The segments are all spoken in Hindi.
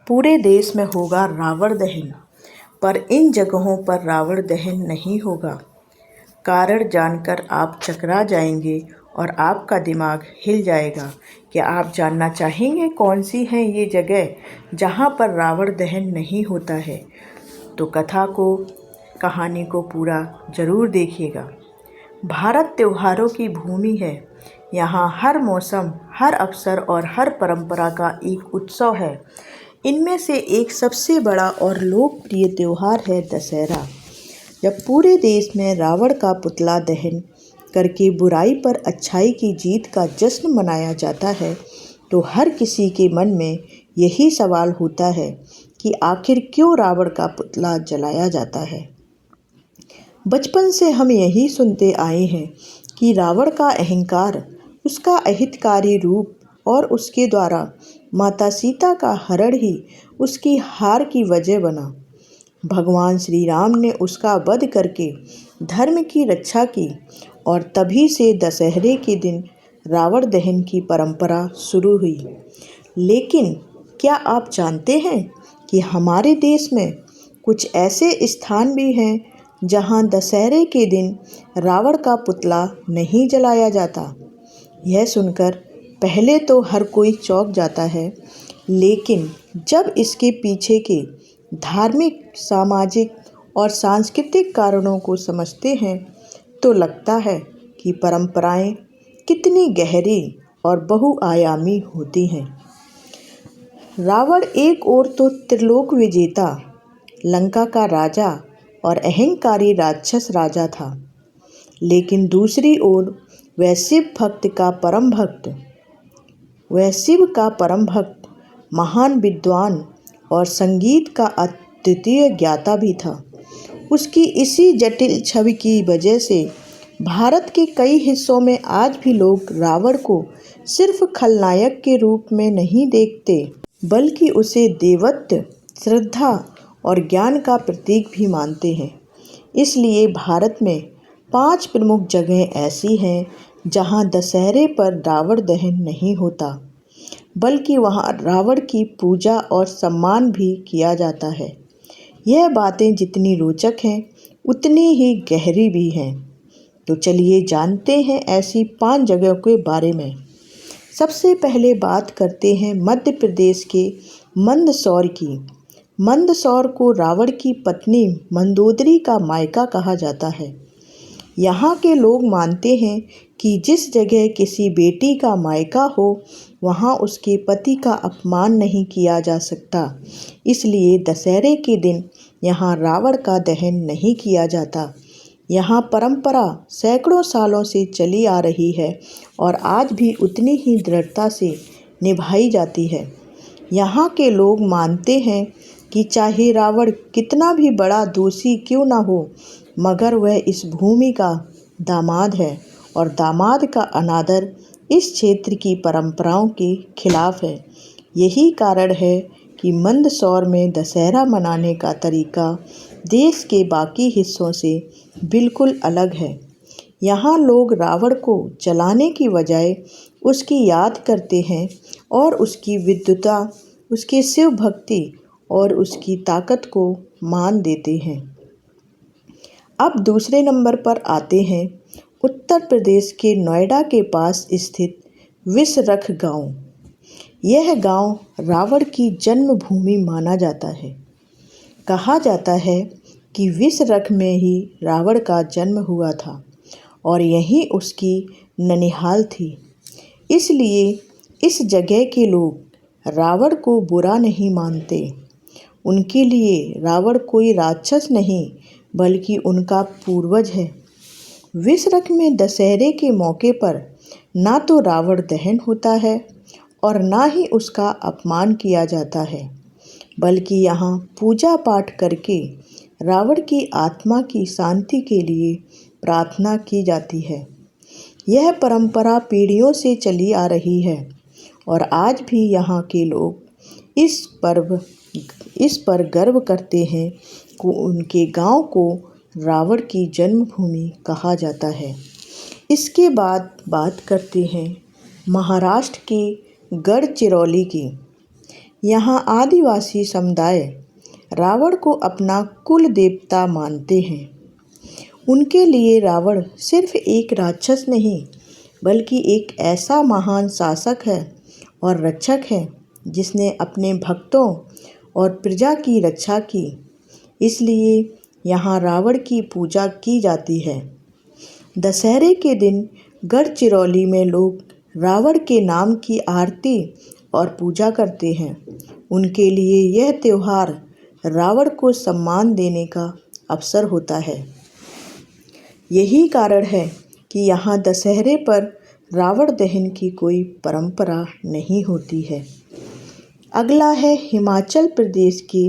पूरे देश में होगा रावण दहन, पर इन जगहों पर रावण दहन नहीं होगा। कारण जानकर आप चकरा जाएंगे और आपका दिमाग हिल जाएगा। क्या आप जानना चाहेंगे कौन सी है ये जगह जहाँ पर रावण दहन नहीं होता है? तो कहानी को पूरा ज़रूर देखिएगा। भारत त्योहारों की भूमि है। यहाँ हर मौसम, हर अवसर और हर परंपरा का एक उत्सव है। इनमें से एक सबसे बड़ा और लोकप्रिय त्यौहार है दशहरा। जब पूरे देश में रावण का पुतला दहन करके बुराई पर अच्छाई की जीत का जश्न मनाया जाता है, तो हर किसी के मन में यही सवाल होता है कि आखिर क्यों रावण का पुतला जलाया जाता है। बचपन से हम यही सुनते आए हैं कि रावण का अहंकार, उसका अहितकारी रूप और उसके द्वारा माता सीता का हरण ही उसकी हार की वजह बना। भगवान श्री राम ने उसका वध करके धर्म की रक्षा की और तभी से दशहरे के दिन रावण दहन की परंपरा शुरू हुई। लेकिन क्या आप जानते हैं कि हमारे देश में कुछ ऐसे स्थान भी हैं जहां दशहरे के दिन रावण का पुतला नहीं जलाया जाता? यह सुनकर पहले तो हर कोई चौंक जाता है, लेकिन जब इसके पीछे के धार्मिक, सामाजिक और सांस्कृतिक कारणों को समझते हैं तो लगता है कि परंपराएं कितनी गहरी और बहुआयामी होती हैं। रावण एक ओर तो त्रिलोक विजेता, लंका का राजा और अहंकारी राक्षस राजा था, लेकिन दूसरी ओर वह शिव का परम भक्त, महान विद्वान और संगीत का अद्वितीय ज्ञाता भी था। उसकी इसी जटिल छवि की वजह से भारत के कई हिस्सों में आज भी लोग रावण को सिर्फ खलनायक के रूप में नहीं देखते, बल्कि उसे देवत्व, श्रद्धा और ज्ञान का प्रतीक भी मानते हैं। इसलिए भारत में 5 प्रमुख जगह ऐसी हैं जहां दशहरे पर रावण दहन नहीं होता, बल्कि वहां रावण की पूजा और सम्मान भी किया जाता है। यह बातें जितनी रोचक हैं, उतनी ही गहरी भी हैं। तो चलिए जानते हैं ऐसी 5 जगहों के बारे में। सबसे पहले बात करते हैं मध्य प्रदेश के मंदसौर की। मंदसौर को रावण की पत्नी मंदोदरी का मायका कहा जाता है। यहाँ के लोग मानते हैं कि जिस जगह किसी बेटी का मायका हो, वहाँ उसके पति का अपमान नहीं किया जा सकता। इसलिए दशहरे के दिन यहाँ रावण का दहन नहीं किया जाता। यहाँ परंपरा सैकड़ों सालों से चली आ रही है और आज भी उतनी ही दृढ़ता से निभाई जाती है। यहाँ के लोग मानते हैं कि चाहे रावण कितना भी बड़ा दोषी क्यों ना हो, मगर वह इस भूमि का दामाद है और दामाद का अनादर इस क्षेत्र की परंपराओं के खिलाफ है। यही कारण है कि मंदसौर में दशहरा मनाने का तरीका देश के बाकी हिस्सों से बिल्कुल अलग है। यहाँ लोग रावण को जलाने की बजाय उसकी याद करते हैं और उसकी विद्वता, उसकी शिव भक्ति और उसकी ताकत को मान देते हैं। अब दूसरे नंबर पर आते हैं उत्तर प्रदेश के नोएडा के पास स्थित विषरख गांव। यह गांव रावण की जन्मभूमि माना जाता है। कहा जाता है कि विषरख में ही रावण का जन्म हुआ था और यहीं उसकी ननिहाल थी। इसलिए इस जगह के लोग रावण को बुरा नहीं मानते। उनके लिए रावण कोई राक्षस नहीं, बल्कि उनका पूर्वज है। विषरख में दशहरे के मौके पर ना तो रावण दहन होता है और ना ही उसका अपमान किया जाता है, बल्कि यहाँ पूजा पाठ करके रावण की आत्मा की शांति के लिए प्रार्थना की जाती है। यह परंपरा पीढ़ियों से चली आ रही है और आज भी यहाँ के लोग इस पर गर्व करते हैं कि उनके गांव को रावण की जन्मभूमि कहा जाता है। इसके बाद बात करते हैं महाराष्ट्र के गढ़चिरौली की। यहाँ आदिवासी समुदाय रावण को अपना कुल देवता मानते हैं। उनके लिए रावण सिर्फ एक राक्षस नहीं, बल्कि एक ऐसा महान शासक है और रक्षक है जिसने अपने भक्तों और प्रजा की रक्षा की। इसलिए यहाँ रावण की पूजा की जाती है। दशहरे के दिन गढ़चिरौली में लोग रावण के नाम की आरती और पूजा करते हैं। उनके लिए यह त्यौहार रावण को सम्मान देने का अवसर होता है। यही कारण है कि यहाँ दशहरे पर रावण दहन की कोई परंपरा नहीं होती है। अगला है हिमाचल प्रदेश के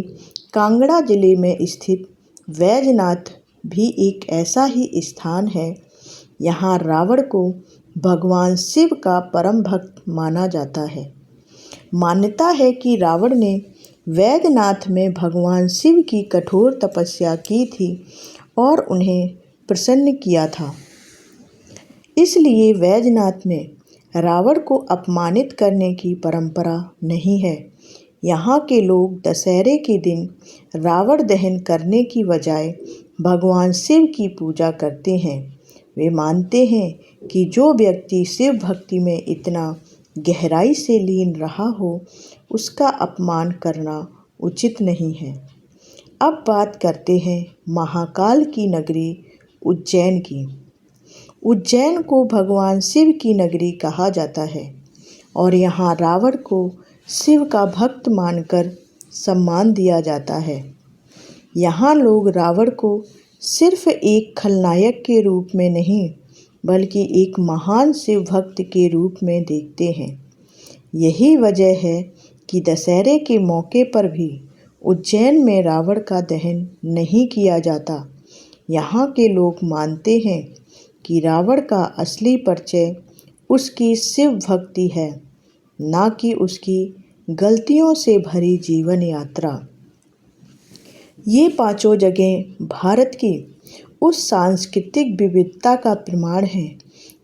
कांगड़ा जिले में स्थित वैजनाथ, भी एक ऐसा ही स्थान है। यहाँ रावण को भगवान शिव का परम भक्त माना जाता है। मान्यता है कि रावण ने वैजनाथ में भगवान शिव की कठोर तपस्या की थी और उन्हें प्रसन्न किया था। इसलिए वैजनाथ में रावण को अपमानित करने की परंपरा नहीं है। यहाँ के लोग दशहरे के दिन रावण दहन करने की बजाय भगवान शिव की पूजा करते हैं। वे मानते हैं कि जो व्यक्ति शिव भक्ति में इतना गहराई से लीन रहा हो, उसका अपमान करना उचित नहीं है। अब बात करते हैं महाकाल की नगरी उज्जैन की। उज्जैन को भगवान शिव की नगरी कहा जाता है और यहाँ रावण को शिव का भक्त मानकर सम्मान दिया जाता है। यहाँ लोग रावण को सिर्फ एक खलनायक के रूप में नहीं, बल्कि एक महान शिव भक्त के रूप में देखते हैं। यही वजह है कि दशहरे के मौके पर भी उज्जैन में रावण का दहन नहीं किया जाता। यहाँ के लोग मानते हैं कि रावण का असली परिचय उसकी शिव भक्ति है, ना कि उसकी गलतियों से भरी जीवन यात्रा। ये पांचों जगह भारत की उस सांस्कृतिक विविधता का प्रमाण है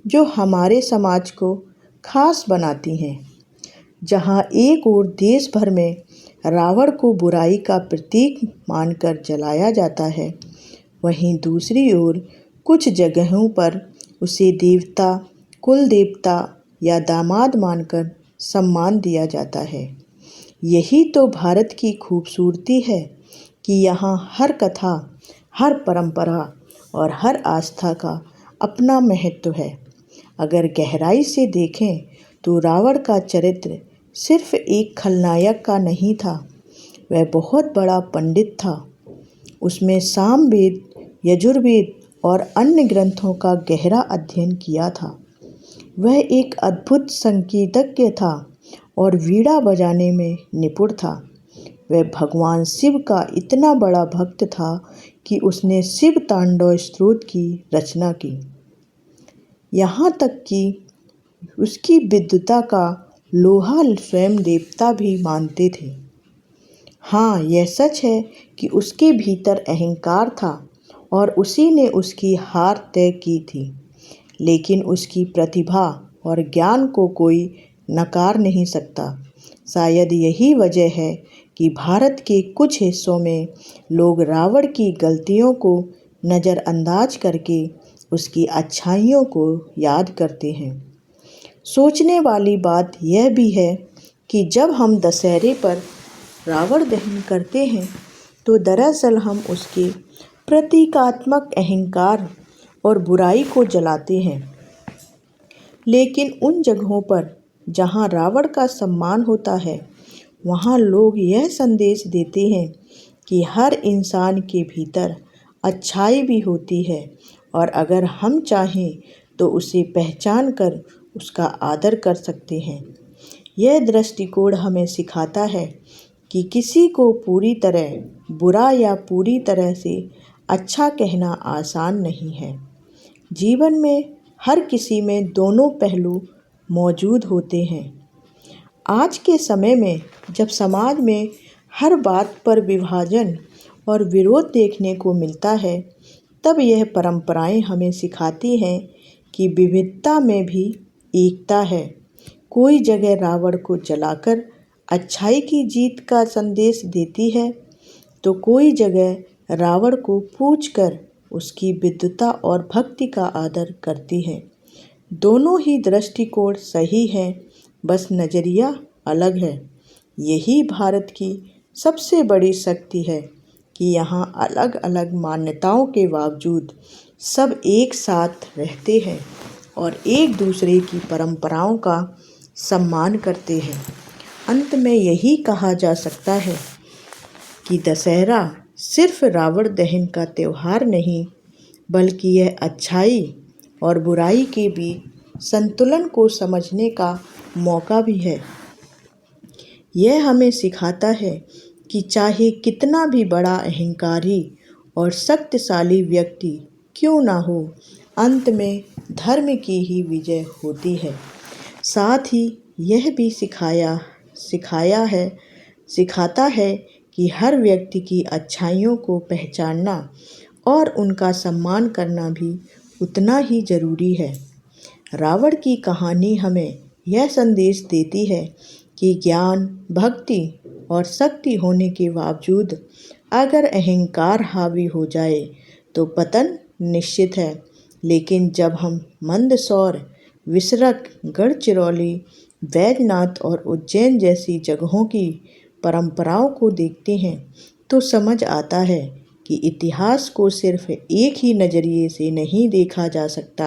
जो हमारे समाज को खास बनाती हैं। जहाँ एक ओर देश भर में रावण को बुराई का प्रतीक मानकर जलाया जाता है, वहीं दूसरी ओर कुछ जगहों पर उसे देवता, कुल देवता या दामाद मानकर सम्मान दिया जाता है। यही तो भारत की खूबसूरती है कि यहाँ हर कथा, हर परंपरा और हर आस्था का अपना महत्व है। अगर गहराई से देखें तो रावण का चरित्र सिर्फ एक खलनायक का नहीं था, वह बहुत बड़ा पंडित था। उसमें सामवेद, यजुर्वेद और अन्य ग्रंथों का गहरा अध्ययन किया था। वह एक अद्भुत संगीतज्ञ था और वीणा बजाने में निपुण था। वह भगवान शिव का इतना बड़ा भक्त था कि उसने शिव तांडव स्तोत्र की रचना की। यहाँ तक कि उसकी विद्वता का लोहा स्वयं देवता भी मानते थे। हाँ, यह सच है कि उसके भीतर अहंकार था और उसी ने उसकी हार तय की थी, लेकिन उसकी प्रतिभा और ज्ञान को कोई नकार नहीं सकता। शायद यही वजह है कि भारत के कुछ हिस्सों में लोग रावण की गलतियों को नज़रअंदाज करके उसकी अच्छाइयों को याद करते हैं। सोचने वाली बात यह भी है कि जब हम दशहरे पर रावण दहन करते हैं तो दरअसल हम उसके प्रतीकात्मक अहंकार और बुराई को जलाते हैं। लेकिन उन जगहों पर जहाँ रावण का सम्मान होता है, वहाँ लोग यह संदेश देते हैं कि हर इंसान के भीतर अच्छाई भी होती है और अगर हम चाहें तो उसे पहचान कर उसका आदर कर सकते हैं। यह दृष्टिकोण हमें सिखाता है कि किसी को पूरी तरह बुरा या पूरी तरह से अच्छा कहना आसान नहीं है। जीवन में हर किसी में दोनों पहलू मौजूद होते हैं। आज के समय में जब समाज में हर बात पर विभाजन और विरोध देखने को मिलता है, तब यह परंपराएं हमें सिखाती हैं कि विविधता में भी एकता है। कोई जगह रावण को जलाकर अच्छाई की जीत का संदेश देती है, तो कोई जगह रावण को पूछकर उसकी विद्वता और भक्ति का आदर करती है। दोनों ही दृष्टिकोण सही हैं, बस नज़रिया अलग है। यही भारत की सबसे बड़ी शक्ति है कि यहाँ अलग अलग मान्यताओं के बावजूद सब एक साथ रहते हैं और एक दूसरे की परंपराओं का सम्मान करते हैं। अंत में यही कहा जा सकता है कि दशहरा सिर्फ रावण दहन का त्यौहार नहीं, बल्कि यह अच्छाई और बुराई के बीच संतुलन को समझने का मौका भी है। यह हमें सिखाता है कि चाहे कितना भी बड़ा अहंकारी और शक्तिशाली व्यक्ति क्यों ना हो, अंत में धर्म की ही विजय होती है। साथ ही यह भी सिखाता है कि हर व्यक्ति की अच्छाइयों को पहचानना और उनका सम्मान करना भी उतना ही ज़रूरी है। रावण की कहानी हमें यह संदेश देती है कि ज्ञान, भक्ति और शक्ति होने के बावजूद अगर अहंकार हावी हो जाए तो पतन निश्चित है। लेकिन जब हम मंदसौर, विसरक, गढ़चिरौली, बैजनाथ और उज्जैन जैसी जगहों की परंपराओं को देखते हैं तो समझ आता है कि इतिहास को सिर्फ एक ही नज़रिए से नहीं देखा जा सकता।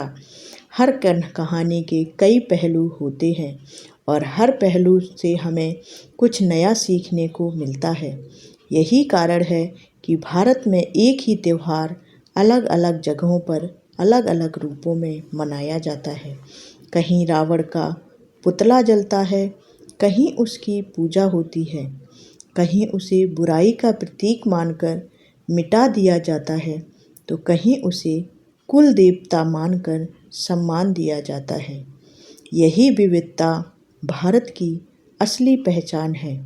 हर कहानी के कई पहलू होते हैं और हर पहलू से हमें कुछ नया सीखने को मिलता है। यही कारण है कि भारत में एक ही त्यौहार अलग अलग जगहों पर अलग अलग रूपों में मनाया जाता है। कहीं रावण का पुतला जलता है, कहीं उसकी पूजा होती है, कहीं उसे बुराई का प्रतीक मानकर मिटा दिया जाता है, तो कहीं उसे कुल देवता मानकर सम्मान दिया जाता है। यही विविधता भारत की असली पहचान है।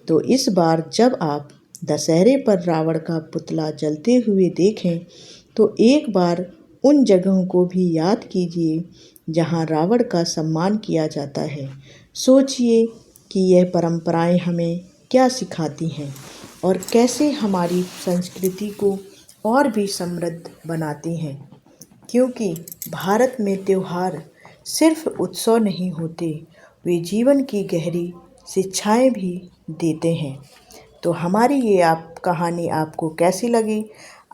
तो इस बार जब आप दशहरे पर रावण का पुतला जलते हुए देखें तो एक बार उन जगहों को भी याद कीजिए जहां रावण का सम्मान किया जाता है। सोचिए कि यह परंपराएं हमें क्या सिखाती हैं और कैसे हमारी संस्कृति को और भी समृद्ध बनाती हैं। क्योंकि भारत में त्योहार सिर्फ उत्सव नहीं होते, वे जीवन की गहरी शिक्षाएं भी देते हैं। तो हमारी ये कहानी आपको कैसी लगी?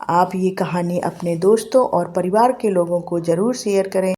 आप ये कहानी अपने दोस्तों और परिवार के लोगों को ज़रूर शेयर करें।